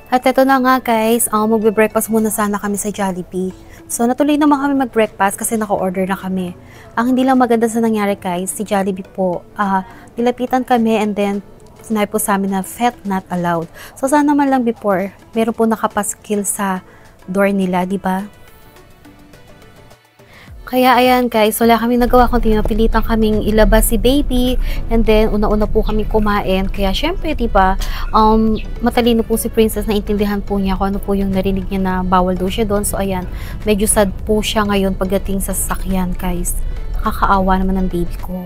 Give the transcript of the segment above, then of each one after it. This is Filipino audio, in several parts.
At eto na nga guys, magbe-breakfast muna sana kami sa Jollibee. So natuloy naman kami mag-breakfast kasi naka-order na kami. Ang hindi lang maganda sa nangyari guys, si Jollibee po, nilapitan kami and then sinabi po sa amin na pet not allowed. So sana man lang before, meron po nakapaskil sa door nila, di ba? Kaya ayan guys, wala kami nagawa kundi napilitan kaming ilabas si baby and then una-una po kami kumain. Kaya syempre, 'di ba? Matalino po si Princess, na intindihan po niya kung ano po yung narinig niya na bawal daw siya doon. So ayan, medyo sad po siya ngayon pagdating sa sasakyan, guys. Nakakaawa naman ng baby ko.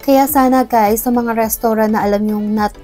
Kaya sana guys, sa mga restaurant na alam yung not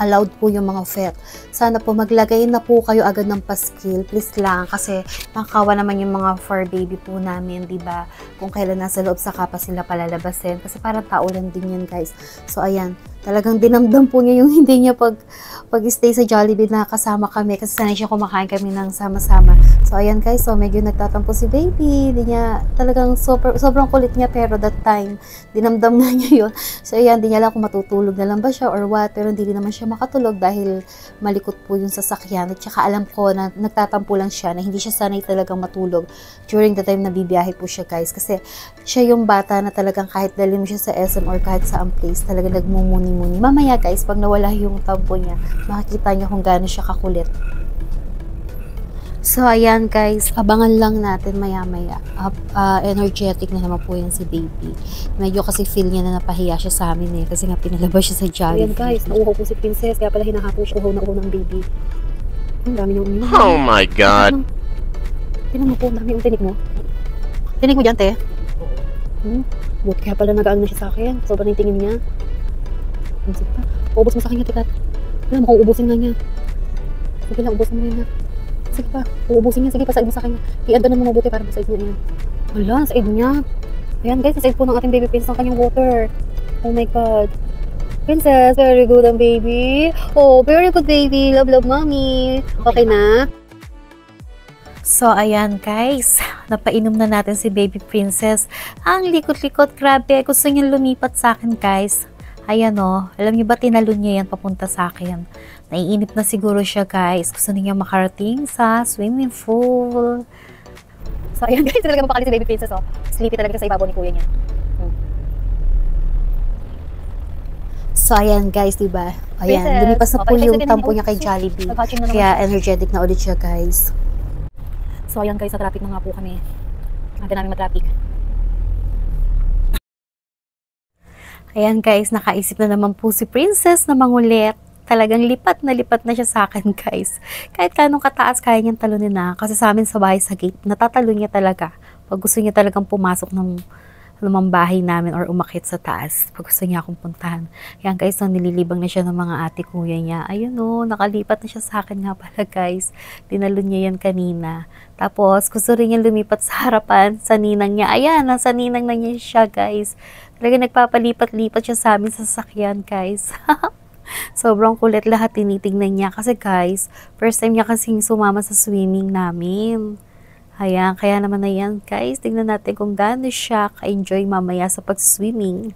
allowed po yung mga pet, sana po maglagay na po kayo agad ng paskil, please lang, kasi nakakawa naman yung mga fur baby po namin, di ba? Kung kailan nasa loob saka pa sila palalabasin, kasi parang tao lang din yan guys. So ayan, talagang dinamdam po niya yung hindi niya pag-stay sa Jollibee na kasama kami, kasi sanay siya kumakain kami ng sama-sama. So ayan guys, so medyo nagtatampo si baby, di niya talagang sobrang kulit niya, pero that time dinamdam na niya yun. So ayan, di niya lang kung matutulog na lang ba siya or what, pero hindi naman siya makatulog dahil malikot po yung sasakyan. At saka alam ko na nagtatampo lang siya, na hindi siya sanay talagang matulog during the time na bibiyahe po siya guys, kasi siya yung bata na talagang kahit dalhin mo siya sa SM or kahit sa place, talagang nagmumuni-muni. Mamaya guys, pag nawala yung tampo niya, makikita niyo kung gaano siya kakulit. So, ayan guys, abangan lang natin maya-maya. Energetic na naman po yan si baby. Medyo kasi feel niya na napahiya siya sa amin kasi nga pinalabas siya sa Jollibee. Ayan guys, nauuhaw po si Princess, kaya pala hinahapon siya, uhaw na uhaw ng baby. Ang dami niyong uminom. Oh my God! Tinan mo po, ang dami yung tinig mo. Tinig mo dyan, te? Buti kaya pala nagaang na siya sa akin. Sobrang yung tingin niya. Sige pa, uubos mo sa akin nga, tikat. Alam mo kung uubusin nga niya. Sige lang, ubusin mo niya. Sige pa, uubusin niya. Sige pa, said mo sa kanya. I-add na mo mabuti para sa niya yan. Wala, said niya. Ayan guys, nasaid po ng ating baby princess ang kanyang water. Oh my God. Princess, very good ang baby. Oh, very good baby. Love, love, mommy. Okay na? So, ayan guys. Napainom na natin si baby princess. Ang likot-likot, grabe. Gusto niya lumipat sa akin guys. Ayan o, alam niyo ba tinalon niya yan papunta sa akin. Naiinip na siguro siya guys. Gusto niya makarating sa swimming pool. So ayan guys, talaga mapakali si baby princess oh. Sleepy talaga sa ibabaw ni kuya niya. So ayan guys, diba? Ayan, lumipas na po yung tampo niya kay Jollibee. Kaya energetic na ulit siya guys. So ayan guys, sa traffic na nga po kami. Aga namin mag-traffic. Ayan guys, nakaisip na naman po si Princess na mangulit. Talagang lipat na siya sa akin guys. Kahit kanong kataas kaya niyang talunin na. Kasi sa amin sa bahay sa gate, natatalon niya talaga. Pag gusto niya talagang pumasok ng lumang bahay namin or umakit sa taas. Pag gusto niya akong puntahan. Ayan guys, so nililibang na siya ng mga ate kuya niya. Ayun o, nakalipat na siya sa akin nga pala guys. Tinalon niya yan kanina. Tapos gusto rin niya lumipat sa harapan sa ninang niya. Ayan, nasa ninang na niya siya guys. Talaga nagpapalipat-lipat siya sa amin sa sasakyan guys. Sobrang kulit, lahat tinitingnan niya. Kasi guys, first time niya kasing sumama sa swimming namin. Ayan, kaya naman na yan guys. Tingnan natin kung gaano siya ka-enjoy mamaya sa pag-swimming.